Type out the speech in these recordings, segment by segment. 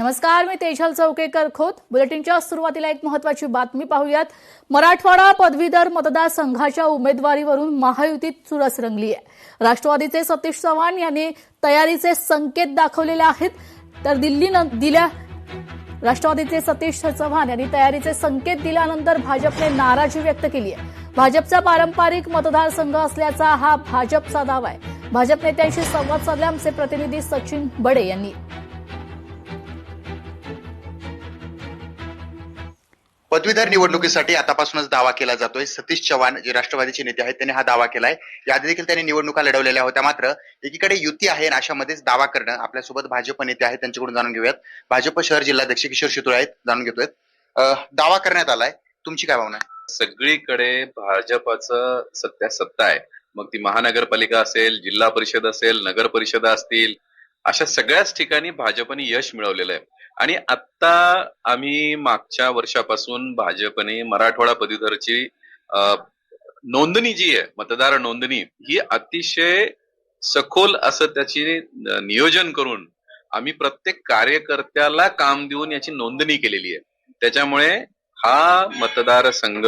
नमस्कार, मी तेजल चौकेकर खोत. बुलेटिनच्या सुरुवातीला एक महत्त्वाची बातमी पाहूयात. मराठवाडा पदवीधर मतदारसंघाच्या उमेदवारीवरून महायुतीत चुरस रंगली आहे. राष्ट्रवादीचे सतीश चव्हाण यांनी तयारीचे संकेत दाखवलेले आहेत, तर राष्ट्रवादीचे सतीश चव्हाण यांनी तयारीचे संकेत दिल्यानंतर भाजपने नाराजी व्यक्त केली आहे. भाजपचा पारंपरिक मतदारसंघ असल्याचा हा भाजपचा दावा आहे. भाजप नेत्यांशी संवाद साधला आमचे प्रतिनिधी सचिन बडे यांनी. पदवीधर निवडणुकीसाठी आतापासूनच दावा केला जातोय. सतीश चव्हाण जे राष्ट्रवादीचे नेते आहेत त्यांनी हा दावा केलाय. याआधी देखील त्यांनी निवडणुका लढवलेल्या होत्या. मात्र एकीकडे युती आहे आणि अशामध्येच दावा करणं. आपल्यासोबत भाजप नेते आहेत, त्यांच्याकडून जाणून घेऊयात. भाजप शहर जिल्हाध्यक्ष किशोर शितोळे आहेत, जाणून घेतोय. दावा करण्यात आलाय, तुमची काय भावना आहे? सगळीकडे भाजपाचं सत्ता आहे. मग ती महानगरपालिका असेल, जिल्हा परिषद असेल, नगर परिषदा असतील, अशा सगळ्याच ठिकाणी भाजपने यश मिळवलेलं आहे. आणि आता आम्ही मागच्या वर्षापासून भाजपने मराठवाडा पदवीधरची नोंदणी जी आहे, मतदार नोंदणी, ही अतिशय सखोल असं त्याची नियोजन करून आम्ही प्रत्येक कार्यकर्त्याला काम देऊन याची नोंदणी केलेली आहे. त्याच्यामुळे हा मतदारसंघ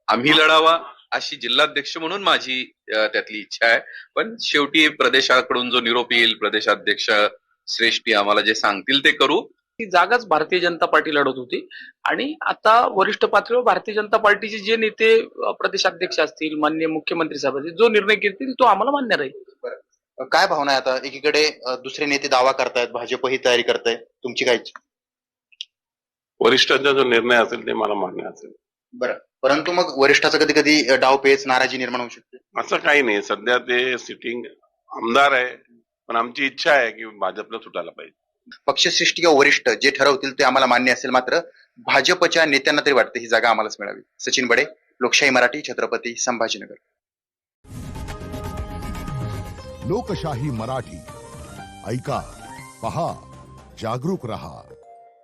आम्ही लढावा अशी जिल्हाध्यक्ष म्हणून माझी त्यातली इच्छा आहे. पण शेवटी प्रदेशाकडून जो निरोप येईल, प्रदेशाध्यक्ष श्रेष्ठी आम्हाला जे सांगतील ते करू. ती जागाच भारतीय जनता पार्टी लढत होती आणि आता वरिष्ठ पातळीवर भारतीय जनता पार्टीचे जे नेते प्रदेशाध्यक्ष असतील, माननीय मुख्यमंत्री साहेब असतील, जो निर्णय घेतील तो आम्हाला मान्य राहील. काय भावना आहे? आता एकीकडे दुसरे नेते दावा करतायत, भाजप ही तयारी करताय, तुमची काय इच्छा? वरिष्ठांचा जो निर्णय असेल ते मला मान्य असेल. बरं, परंतु मग वरिष्ठाचा कधी कधी डावपेच, नाराजी निर्माण होऊ शकते. असं काही नाही. सध्या ते सिटिंग आमदार आहे, पण आमची इच्छा आहे की भाजपला सुटायला पाहिजे. पक्षश्रेष्ठी किंवा वरिष्ठ जे ठरवतील ते आम्हाला मान्य असेल, मात्र भाजपच्या नेत्यांना तरी वाटतं ही जागा आम्हालाच मिळावी. सचिन बडे, लोकशाही मराठी, छत्रपती संभाजीनगर. लोकशाही मराठी ऐका, पहा, जागरूक रहा.